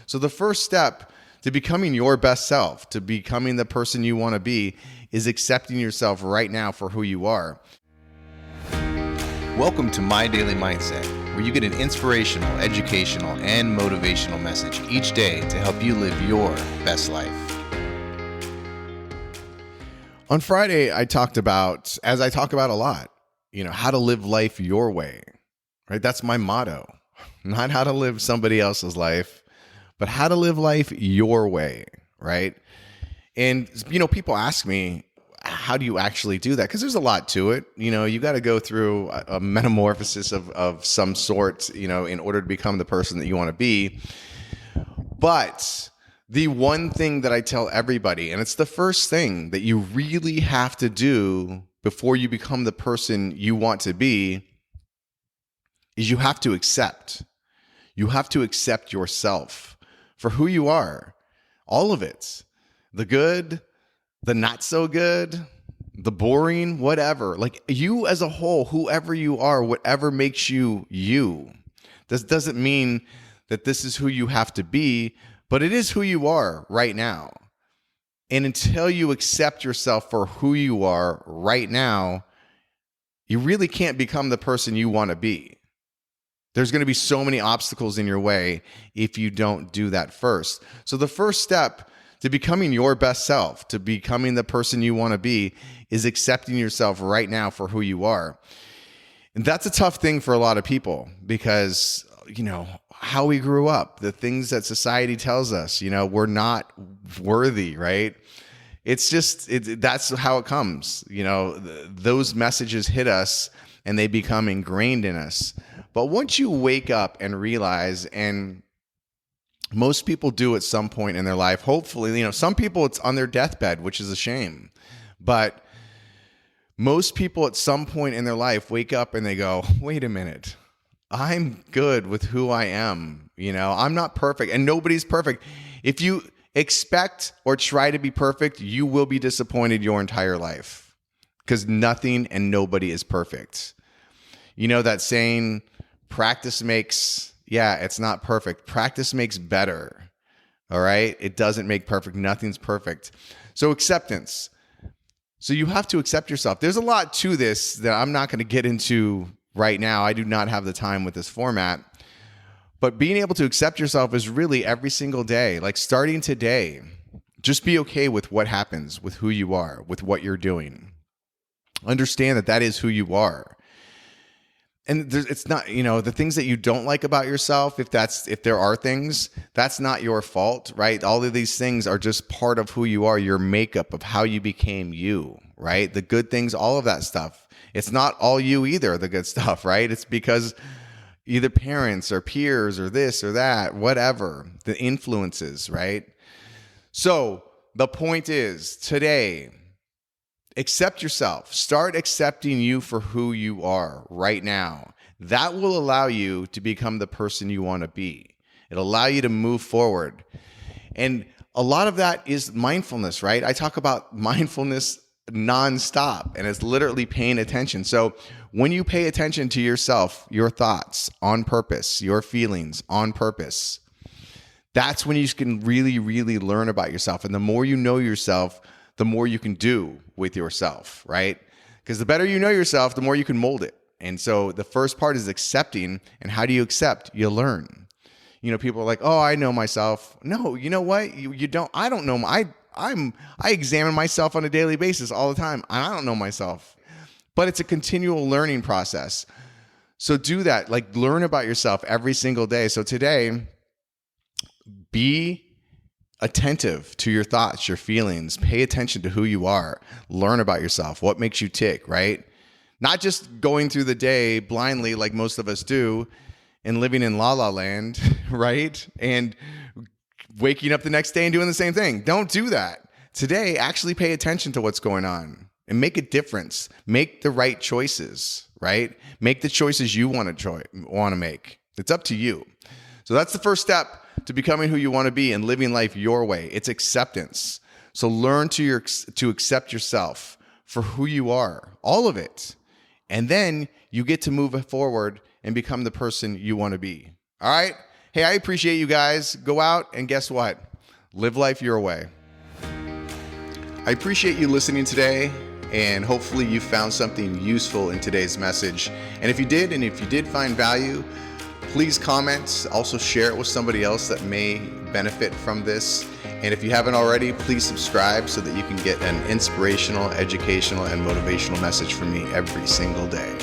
So the first step to becoming your best self, to becoming the person you want to be, is accepting yourself right now for who you are. Welcome to My Daily Mindset, where you get an inspirational, educational, and motivational message each day to help you live your best life. On Friday, I talked about, as I talk about a lot, how to live life your way, right? That's my motto. Not how to live somebody else's life, but how to live life your way, right? And, people ask me, how do you actually do that? Because there's a lot to it. You got to go through a metamorphosis of some sort, in order to become the person that you want to be. But the one thing that I tell everybody, and it's the first thing that you really have to do before you become the person you want to be, is you have to accept. You have to accept yourself for who you are. All of it. The good, the not so good, the boring, whatever. Like you as a whole, whoever you are, whatever makes you you. This doesn't mean that this is who you have to be, but it is who you are right now. And until you accept yourself for who you are right now, you really can't become the person you want to be. There's going to be so many obstacles in your way if you don't do that first. So the first step to becoming your best self, to becoming the person you want to be, is accepting yourself right now for who you are. And that's a tough thing for a lot of people because, how we grew up, the things that society tells us, we're not worthy, right? It's just, that's how it comes. Those messages hit us and they become ingrained in us. But once you wake up and realize, and most people do at some point in their life, hopefully, some people it's on their deathbed, which is a shame. But most people at some point in their life wake up and they go, wait a minute, I'm good with who I am. I'm not perfect and nobody's perfect. If you expect or try to be perfect, you will be disappointed your entire life because nothing and nobody is perfect. That saying, practice makes, it's not perfect. Practice makes better. All right. It doesn't make perfect. Nothing's perfect. So acceptance. So you have to accept yourself. There's a lot to this that I'm not going to get into right now. I do not have the time with this format. But being able to accept yourself is really every single day. Like starting today, just be okay with what happens, with who you are, with what you're doing. Understand that is who you are. And it's not, the things that you don't like about yourself, if there are things, that's not your fault, right? All of these things are just part of who you are, your makeup of how you became you, right? The good things, all of that stuff. It's not all you either, the good stuff, right? It's because either parents or peers or this or that, whatever, the influences, right? So the point is today, accept yourself. Start accepting you for who you are right now. That will allow you to become the person you want to be. It'll allow you to move forward. And a lot of that is mindfulness, right? I talk about mindfulness nonstop, and it's literally paying attention. So when you pay attention to yourself, your thoughts on purpose, your feelings on purpose, that's when you can really, really learn about yourself. And the more you know yourself, the more you can do with yourself, right? Because the better you know yourself, the more you can mold it. And so the first part is accepting. And how do you accept? You learn. People are like, oh, I know myself. No, you know what? You don't. I don't know. I examine myself on a daily basis all the time. And I don't know myself. But it's a continual learning process. So do that. Like learn about yourself every single day. So today, be attentive to your thoughts, your feelings. Pay attention to who you are. Learn about yourself. What makes you tick, right? Not just going through the day blindly like most of us do and living in la la land, right? And waking up the next day and doing the same thing. Don't do that. Today, actually pay attention to what's going on and make a difference. Make the right choices, right? Make the choices you want to make. It's up to you. So that's the first step to becoming who you want to be and living life your way. It's acceptance. So learn to accept yourself for who you are, all of it. And then you get to move forward and become the person you want to be. All right? Hey, I appreciate you guys. Go out and guess what? Live life your way. I appreciate you listening today, and hopefully you found something useful in today's message. And if you did find value, please comment. Also share it with somebody else that may benefit from this. And if you haven't already, please subscribe so that you can get an inspirational, educational, and motivational message from me every single day.